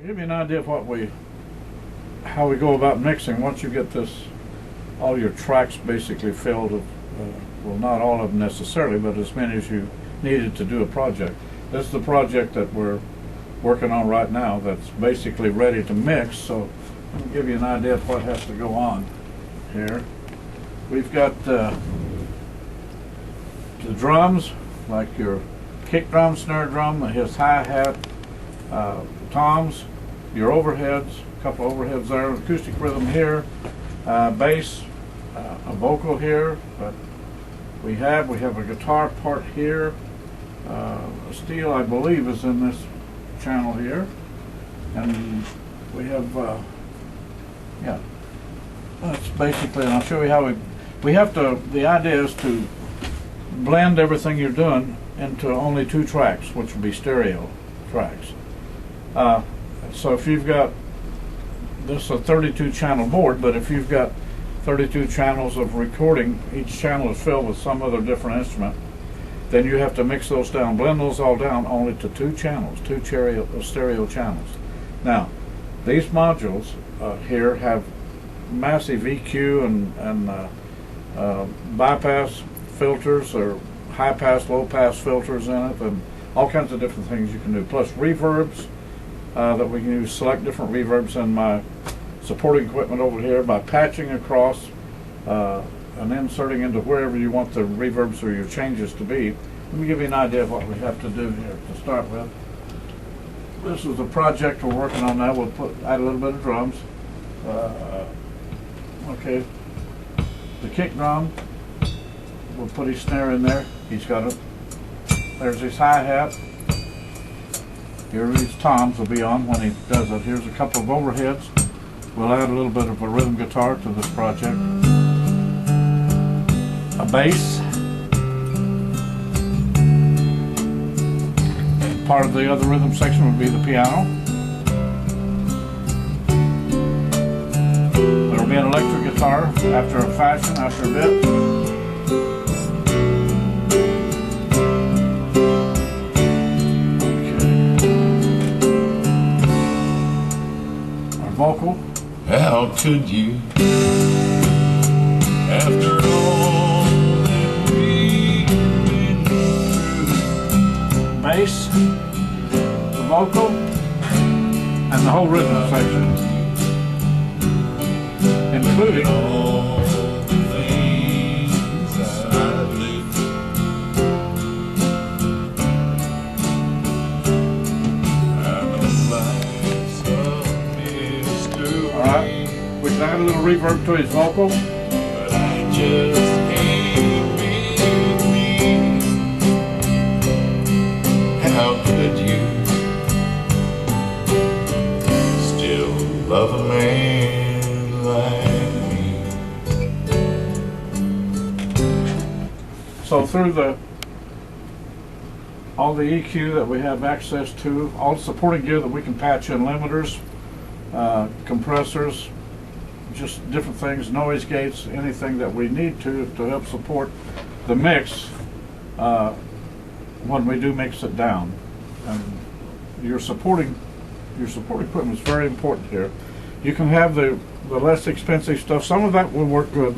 Give me an idea of how we go about mixing. Once you get all your tracks basically filled, well, not all of them necessarily, but as many as you needed to do a project. This is the project that we're working on right now that's basically ready to mix, so let me give you an idea of what has to go on here. We've got the drums, like your kick drum, snare drum, his hi-hat, toms, your overheads, a couple of overheads there, acoustic rhythm here, bass, a vocal here, but we have a guitar part here, a steel I believe is in this channel here, and we have yeah, that's basically, and I'll show you how we have to, the idea is to blend everything you're doing into only 2 tracks, which will be stereo tracks. So if you've got, this is a 32 channel board, but if you've got 32 channels of recording, each channel is filled with some other different instrument, then you have to mix those down, blend those all down only to 2 channels, 2 stereo channels. Now, these modules here have massive EQ and bypass filters, or high pass, low pass filters in it, and all kinds of different things you can do, plus reverbs that we can use, select different reverbs in my supporting equipment over here by patching across and inserting into wherever you want the reverbs or your changes to be. Let me give you an idea of what we have to do here to start with. This is the project we're working on now. We'll add a little bit of drums. Okay, the kick drum, we'll put his snare in there. He's got it. There's his hi-hat. Here his toms will be on when he does it. Here's a couple of overheads. We'll add a little bit of a rhythm guitar to this project. A bass. Part of the other rhythm section would be the piano. There'll be an electric guitar after a fashion, after a bit. Okay. Our vocal. How could you, after all that we've been through? Bass, the vocal, and the whole rhythm section, including all the things I do. I know life's a mystery. All right, we can add a little reverb to his vocal. But I just can't believe. How could you still love a man like me? So through all the EQ that we have access to, all the supporting gear that we can patch in, limiters, compressors, just different things, noise gates, anything that we need to help support the mix when we do mix it down. And your supporting equipment is very important here. You can have the less expensive stuff. Some of that will work good.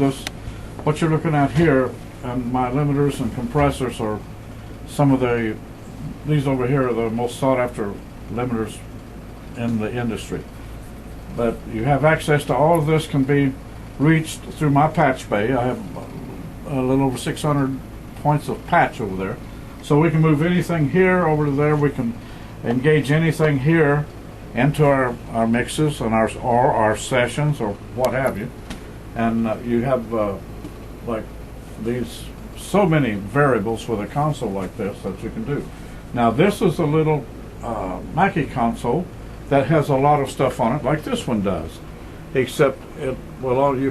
What you're looking at here, and my limiters and compressors are some of these over here are the most sought after limiters in the industry. But you have access to all of this, can be reached through my patch bay. I have a little over 600 points of patch over there. So we can move anything here over to there. We can engage anything here into our mixes and our sessions or what have you. And you have like these so many variables with a console like this that you can do. Now this is a little Mackie console that has a lot of stuff on it, like this one does, except you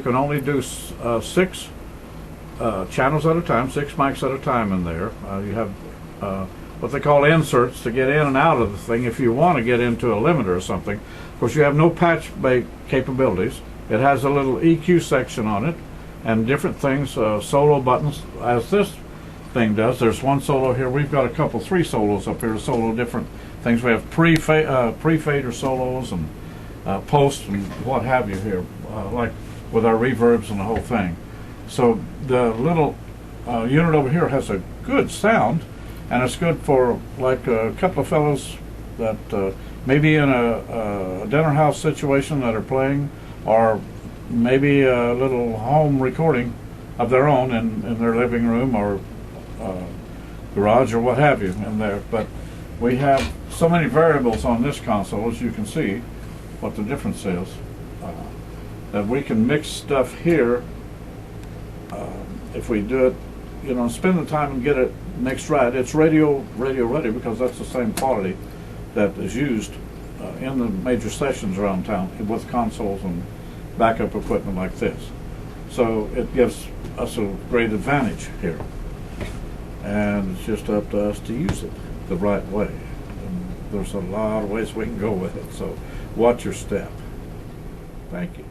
can only do 6 channels at a time, 6 mics at a time in there. You have what they call inserts to get in and out of the thing if you want to get into a limiter or something. Of course, you have no patch bay capabilities. It has a little EQ section on it and different things, solo buttons, as this thing does. There's one solo here. We've got 3 solos up here to solo different things. We have pre-fader solos and posts and what have you here, like with our reverbs and the whole thing. So the little unit over here has a good sound, and it's good for like a couple of fellows that maybe in a dinner house situation that are playing, or maybe a little home recording of their own in their living room or garage or what have you in there. But we have so many variables on this console, as you can see what the difference is, that we can mix stuff here if we do it, you know, spend the time and get it mixed right. It's radio ready, because that's the same quality that is used in the major stations around town with consoles and backup equipment like this. So it gives us a great advantage here, and it's just up to us to use it the right way. And there's a lot of ways we can go with it, so watch your step. Thank you.